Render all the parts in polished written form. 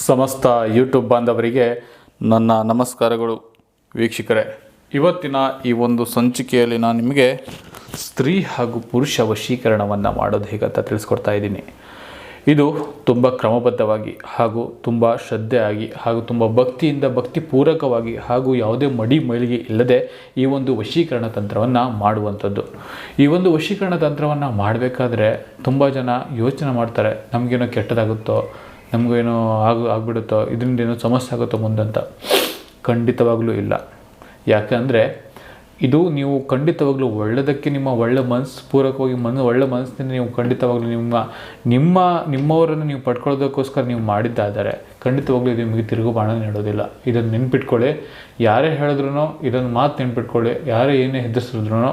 ಸಮಸ್ತ ಯೂಟ್ಯೂಬ್ ಬಾಂಧವರಿಗೆ ನನ್ನ ನಮಸ್ಕಾರಗಳು. ವೀಕ್ಷಕರೇ, ಇವತ್ತಿನ ಈ ಒಂದು ಸಂಚಿಕೆಯಲ್ಲಿ ನಾನು ನಿಮಗೆ ಸ್ತ್ರೀ ಹಾಗೂ ಪುರುಷ ವಶೀಕರಣವನ್ನು ಮಾಡೋದು ಹೇಗೆ ಅಂತ ತಿಳಿಸ್ಕೊಡ್ತಾ ಇದ್ದೀನಿ. ಇದು ತುಂಬ ಕ್ರಮಬದ್ಧವಾಗಿ ಹಾಗೂ ತುಂಬ ಶ್ರದ್ಧೆಯಾಗಿ ಹಾಗೂ ತುಂಬ ಭಕ್ತಿಪೂರ್ವಕವಾಗಿ ಹಾಗೂ ಯಾವುದೇ ಮೈಲಿಗೆ ಇಲ್ಲದೆ ಈ ಒಂದು ವಶೀಕರಣ ತಂತ್ರವನ್ನು ಮಾಡುವಂಥದ್ದು. ಈ ಒಂದು ವಶೀಕರಣ ತಂತ್ರವನ್ನು ಮಾಡಬೇಕಾದ್ರೆ ತುಂಬ ಜನ ಯೋಚನೆ ಮಾಡ್ತಾರೆ, ನಮಗೇನೋ ಕೆಟ್ಟದಾಗುತ್ತೋ, ನಮಗೇನೋ ಆಗ್ಬಿಡುತ್ತೋ, ಇದರಿಂದ ಏನೋ ಸಮಸ್ಯೆ ಆಗುತ್ತೋ ಮುಂದಂತ. ಖಂಡಿತವಾಗಲೂ ಇಲ್ಲ. ಯಾಕೆಂದರೆ ಇದು ನೀವು ಖಂಡಿತವಾಗಲೂ ಒಳ್ಳೆಯದಕ್ಕೆ ನಿಮ್ಮ ಒಳ್ಳೆ ಪೂರ್ವಕವಾಗಿ ಒಳ್ಳೆ ಮನಸ್ಸಿನಿಂದ ನೀವು ಖಂಡಿತವಾಗಲೂ ನಿಮ್ಮವರನ್ನು ನೀವು ಪಡ್ಕೊಳ್ಳೋದಕ್ಕೋಸ್ಕರ ನೀವು ಮಾಡಿದ್ದಾದರೆ ಖಂಡಿತವಾಗ್ಲೂ ಇದು ನಿಮಗೆ ತಿರುಗುಬಾಣ ನೀಡೋದಿಲ್ಲ. ಇದನ್ನು ನೆನ್ಪಿಟ್ಕೊಳ್ಳಿ. ಯಾರೇ ಹೇಳಿದ್ರು ಇದನ್ನು ಮಾತು ನೆನ್ಪಿಟ್ಕೊಳ್ಳಿ. ಯಾರೇ ಏನೇ ಹೆದರಿಸಿದ್ರು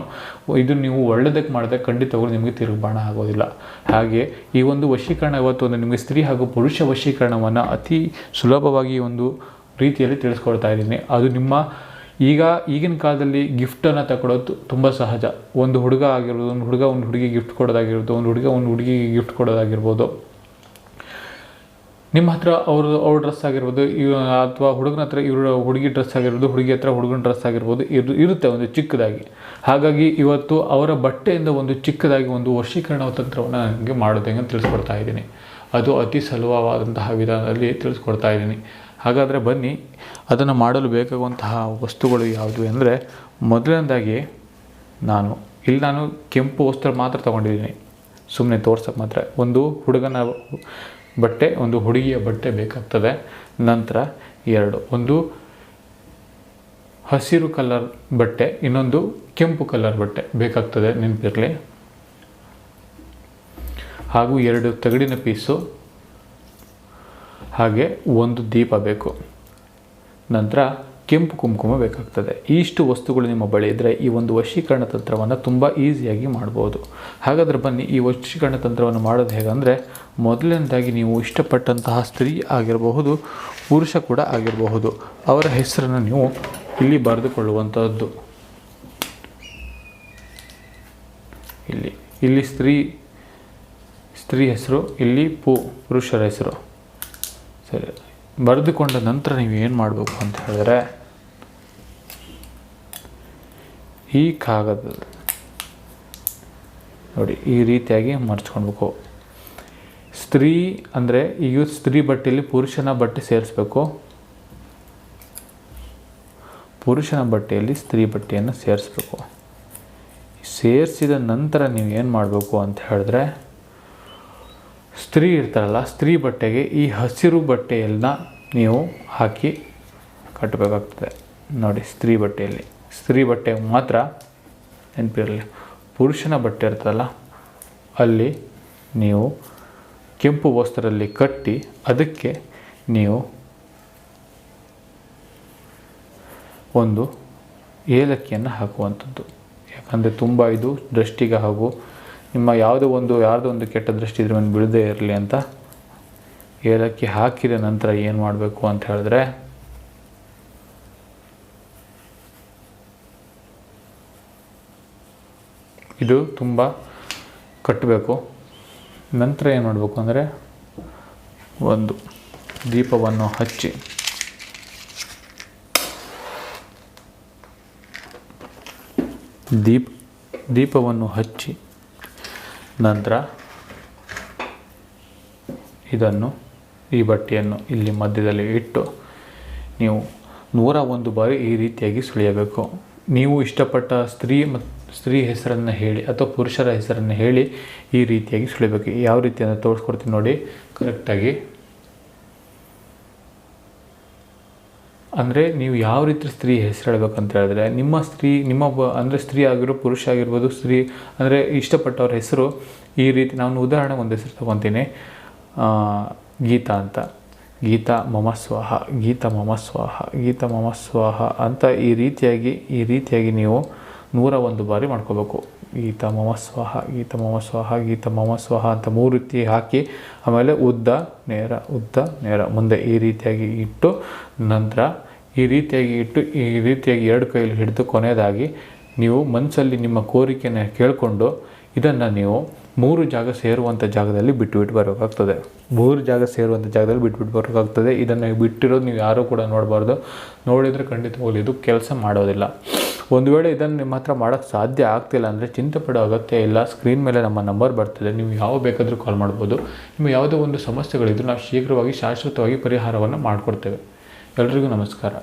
ಇದು ನೀವು ಒಳ್ಳೆಯದಕ್ಕೆ ಮಾಡಿದ್ರೆ ಖಂಡಿತವಾಗ್ಲೂ ನಿಮಗೆ ತಿರುಗುಬಾಣ ಆಗೋದಿಲ್ಲ. ಹಾಗೆ ಈ ಒಂದು ವಶೀಕರಣ ಇವತ್ತು ನಿಮಗೆ ಸ್ತ್ರೀ ಹಾಗೂ ಪುರುಷ ವಶೀಕರಣವನ್ನು ಅತಿ ಸುಲಭವಾಗಿ ಒಂದು ರೀತಿಯಲ್ಲಿ ತಿಳಿಸ್ಕೊಡ್ತಾ ಇದ್ದೀನಿ. ಅದು ಈಗಿನ ಕಾಲದಲ್ಲಿ ಗಿಫ್ಟನ್ನು ತಗೊಳ್ಳೋದು ತುಂಬ ಸಹಜ. ಒಂದು ಹುಡುಗ ಆಗಿರ್ಬೋದು, ಒಂದು ಹುಡುಗಿ ಗಿಫ್ಟ್ ಕೊಡೋದಾಗಿರ್ಬೋದು, ಒಂದು ಹುಡುಗಿಗೆ ಗಿಫ್ಟ್ ಕೊಡೋದಾಗಿರ್ಬೋದು, ನಿಮ್ಮ ಹತ್ರ ಅವ್ರ ಡ್ರೆಸ್ ಆಗಿರ್ಬೋದು, ಅಥವಾ ಹುಡುಗನ ಹತ್ರ ಹುಡುಗಿ ಡ್ರೆಸ್ ಆಗಿರ್ಬೋದು, ಹುಡುಗಿ ಹತ್ರ ಹುಡುಗನ ಡ್ರೆಸ್ ಆಗಿರ್ಬೋದು, ಇರುತ್ತೆ ಒಂದು ಚಿಕ್ಕದಾಗಿ. ಹಾಗಾಗಿ ಇವತ್ತು ಅವರ ಬಟ್ಟೆಯಿಂದ ಒಂದು ಚಿಕ್ಕದಾಗಿ ಒಂದು ವಶೀಕರಣ ತಂತ್ರವನ್ನು ನನಗೆ ಮಾಡೋದು ಹೆಂಗೆ ತಿಳಿಸ್ಕೊಡ್ತಾ ಇದ್ದೀನಿ. ಅದು ಅತಿ ಸುಲಭವಾದಂತಹ ವಿಧಾನದಲ್ಲಿ ತಿಳಿಸ್ಕೊಡ್ತಾ ಇದ್ದೀನಿ. ಹಾಗಾದರೆ ಬನ್ನಿ, ಅದನ್ನು ಮಾಡಲು ಬೇಕಾಗುವಂತಹ ವಸ್ತುಗಳು ಯಾವುದು ಅಂದರೆ, ಮೊದಲನೇದಾಗಿ ನಾನು ಕೆಂಪು ವಸ್ತ್ರ ಮಾತ್ರ ತೊಗೊಂಡಿದ್ದೀನಿ, ಸುಮ್ಮನೆ ತೋರ್ಸೋಕ್ಕೆ ಮಾತ್ರ. ಒಂದು ಹುಡುಗನ ಬಟ್ಟೆ, ಒಂದು ಹುಡುಗಿಯ ಬಟ್ಟೆ ಬೇಕಾಗ್ತದೆ. ನಂತರ ಒಂದು ಹಸಿರು ಕಲರ್ ಬಟ್ಟೆ, ಇನ್ನೊಂದು ಕೆಂಪು ಕಲರ್ ಬಟ್ಟೆ ಬೇಕಾಗ್ತದೆ, ನೆನಪಿರಲಿ. ಹಾಗೂ 2 ತಗಡಿನ ಪೀಸು, ಹಾಗೆ ಒಂದು ದೀಪ ಬೇಕು. ನಂತರ ಕೆಂಪು ಕುಂಕುಮ ಬೇಕಾಗ್ತದೆ. ಇಷ್ಟು ವಸ್ತುಗಳು ನಿಮ್ಮ ಬಳಿ ಇದ್ದರೆ ಈ ಒಂದು ವಶೀಕರಣ ತಂತ್ರವನ್ನು ತುಂಬ ಈಸಿಯಾಗಿ ಮಾಡ್ಬೋದು. ಹಾಗಾದರೆ ಬನ್ನಿ, ಈ ವಶೀಕರಣ ತಂತ್ರವನ್ನು ಮಾಡೋದು ಹೇಗೆಂದರೆ, ಮೊದಲನೇದಾಗಿ ನೀವು ಇಷ್ಟಪಟ್ಟಂತಹ ಸ್ತ್ರೀ ಆಗಿರಬಹುದು, ಪುರುಷ ಕೂಡ ಆಗಿರಬಹುದು, ಅವರ ಹೆಸರನ್ನು ನೀವು ಇಲ್ಲಿ ಬರೆದುಕೊಳ್ಳುವಂಥದ್ದು. ಇಲ್ಲಿ ಸ್ತ್ರೀ ಹೆಸರು, ಇಲ್ಲಿ ಪುರುಷರ ಹೆಸರು. ಸರಿ, ಬರೆದುಕೊಂಡ ನಂತರ ನೀವು ಏನು ಮಾಡಬೇಕು ಅಂತ ಹೇಳಿದ್ರೆ, ಈ ಕಾಗದ ನೋಡಿ ಈ ರೀತಿಯಾಗಿ ಮರ್ಚ್ಕೊಳ್ಬೇಕು. ಸ್ತ್ರೀ ಅಂದರೆ ಈಗ ಸ್ತ್ರೀ ಬಟ್ಟೆಯಲ್ಲಿ ಪುರುಷನ ಬಟ್ಟೆ ಸೇರಿಸ್ಬೇಕು, ಪುರುಷನ ಬಟ್ಟೆಯಲ್ಲಿ ಸ್ತ್ರೀ ಬಟ್ಟೆಯನ್ನು ಸೇರಿಸ್ಬೇಕು. ಸೇರಿಸಿದ ನಂತರ ನೀವು ಏನು ಮಾಡಬೇಕು ಅಂತ ಹೇಳಿದ್ರೆ, ಸ್ತ್ರೀ ಇರ್ತಾರಲ್ಲ, ಸ್ತ್ರೀ ಬಟ್ಟೆಗೆ ಈ ಹಸಿರು ಬಟ್ಟೆಯನ್ನ ನೀವು ಹಾಕಿ ಕಟ್ಟಬೇಕಾಗ್ತದೆ. ನೋಡಿ, ಸ್ತ್ರೀ ಬಟ್ಟೆ ಮಾತ್ರ ನೆನಪಿರಲಿ. ಪುರುಷನ ಬಟ್ಟೆ ಇರ್ತದಲ್ಲ, ಅಲ್ಲಿ ನೀವು ಕೆಂಪು ವಸ್ತ್ರದಲ್ಲಿ ಕಟ್ಟಿ ಅದಕ್ಕೆ ನೀವು ಒಂದು ಏಲಕ್ಕಿಯನ್ನು ಹಾಕುವಂಥದ್ದು. ಯಾಕಂದರೆ ತುಂಬ ಇದು ದೃಷ್ಟಿಗೆ ಹಾಗೂ ನಿಮ್ಮ ಯಾವುದೋ ಒಂದು ಕೆಟ್ಟ ದೃಷ್ಟಿ ಇದ್ರ ಮೇಲೆ ಬೀಳದೇ ಇರಲಿ ಅಂತ ಏಲಕ್ಕಿ ಹಾಕಿದ ನಂತರ ಏನು ಮಾಡಬೇಕು ಅಂತ ಹೇಳಿದ್ರೆ, ಇದು ತುಂಬ ಕಟ್ಟಬೇಕು. ನಂತರ ಏನು ಮಾಡಬೇಕು ಅಂದರೆ, ಒಂದು ದೀಪವನ್ನು ಹಚ್ಚಿ ನಂತರ ಈ ಬಟ್ಟೆಯನ್ನು ಇಲ್ಲಿ ಮಧ್ಯದಲ್ಲಿ ಇಟ್ಟು ನೀವು 101 ಬಾರಿ ಈ ರೀತಿಯಾಗಿ ಸುಳಿಯಬೇಕು. ನೀವು ಇಷ್ಟಪಟ್ಟ ಸ್ತ್ರೀ ಹೆಸರನ್ನು ಹೇಳಿ ಅಥವಾ ಪುರುಷರ ಹೆಸರನ್ನು ಹೇಳಿ ಈ ರೀತಿಯಾಗಿ ಸುಳಿಬೇಕು. ಯಾವ ರೀತಿ ಅಂತ ತೋರಿಸ್ಕೊಡ್ತೀನಿ ನೋಡಿ ಕರೆಕ್ಟಾಗಿ. ಅಂದರೆ ನೀವು ಯಾವ ರೀತಿ ಸ್ತ್ರೀ ಹೆಸರು ಹೇಳಬೇಕಂತ ಹೇಳಿದ್ರೆ, ಅಂದರೆ ಸ್ತ್ರೀ ಆಗಿರೋ ಪುರುಷ ಆಗಿರ್ಬೋದು, ಸ್ತ್ರೀ ಅಂದರೆ ಇಷ್ಟಪಟ್ಟವ್ರ ಹೆಸರು ಈ ರೀತಿ. ನಾನು ಉದಾಹರಣೆ ಒಂದು ಹೆಸರು ತೊಗೊತೀನಿ, ಗೀತಾ ಅಂತ. ಗೀತಾ ಮಮ ಸ್ವಾಹ, ಗೀತಾ ಮಮ ಸ್ವಾಹ, ಗೀತಾ ಮಮ ಸ್ವಾಹ ಅಂತ ಈ ರೀತಿಯಾಗಿ ನೀವು 101 ಬಾರಿ ಮಾಡ್ಕೋಬೇಕು. ಗೀತಾ ಮಮ ಸ್ವಾಹ, ಗೀತಾ ಮಮ ಸ್ವಾಹ, ಗೀತಾ ಮಮ ಸ್ವಾಹ ಅಂತ 3 ರೀತಿ ಹಾಕಿ, ಆಮೇಲೆ ಉದ್ದ ನೇರ ಮುಂದೆ ಈ ರೀತಿಯಾಗಿ ಇಟ್ಟು, ನಂತರ ಈ ರೀತಿಯಾಗಿ 2 ಕೈಯಲ್ಲಿ ಹಿಡಿದು ಕೊನೆಯದಾಗಿ ನೀವು ಮನಸ್ಸಲ್ಲಿ ನಿಮ್ಮ ಕೋರಿಕೆಯನ್ನು ಕೇಳಿಕೊಂಡು ಇದನ್ನು ನೀವು 3 ಜಾಗ ಸೇರುವಂಥ ಜಾಗದಲ್ಲಿ ಬಿಟ್ಟು ಬರಬೇಕಾಗ್ತದೆ. 3 ಜಾಗ ಸೇರುವಂಥ ಜಾಗದಲ್ಲಿ ಬಿಟ್ಟು ಬರಬೇಕಾಗ್ತದೆ. ಇದನ್ನು ಬಿಟ್ಟಿರೋದು ನೀವು ಯಾರೂ ಕೂಡ ನೋಡಬಾರ್ದು. ನೋಡಿದರೆ ಖಂಡಿತವಾಗ್ಲೂ ಇದು ಕೆಲಸ ಮಾಡೋದಿಲ್ಲ. ಒಂದು ವೇಳೆ ಇದನ್ನು ನಿಮ್ಮ ಹತ್ರ ಮಾಡೋಕ್ಕೆ ಸಾಧ್ಯ ಆಗ್ತಿಲ್ಲ ಅಂದರೆ ಚಿಂತೆ ಪಡೋ ಅಗತ್ಯ ಇಲ್ಲ. ಸ್ಕ್ರೀನ್ ಮೇಲೆ ನಮ್ಮ ನಂಬರ್ ಬರ್ತಿದೆ, ನೀವು ಯಾವ ಬೇಕಾದರೂ ಕಾಲ್ ಮಾಡ್ಬೋದು. ನಿಮ್ಮ ಯಾವುದೋ ಒಂದು ಸಮಸ್ಯೆಗಳಿದ್ದರೂ ನಾವು ಶೀಘ್ರವಾಗಿ ಶಾಶ್ವತವಾಗಿ ಪರಿಹಾರವನ್ನು ಮಾಡಿಕೊಡ್ತೇವೆ. ಎಲ್ರಿಗೂ ನಮಸ್ಕಾರ.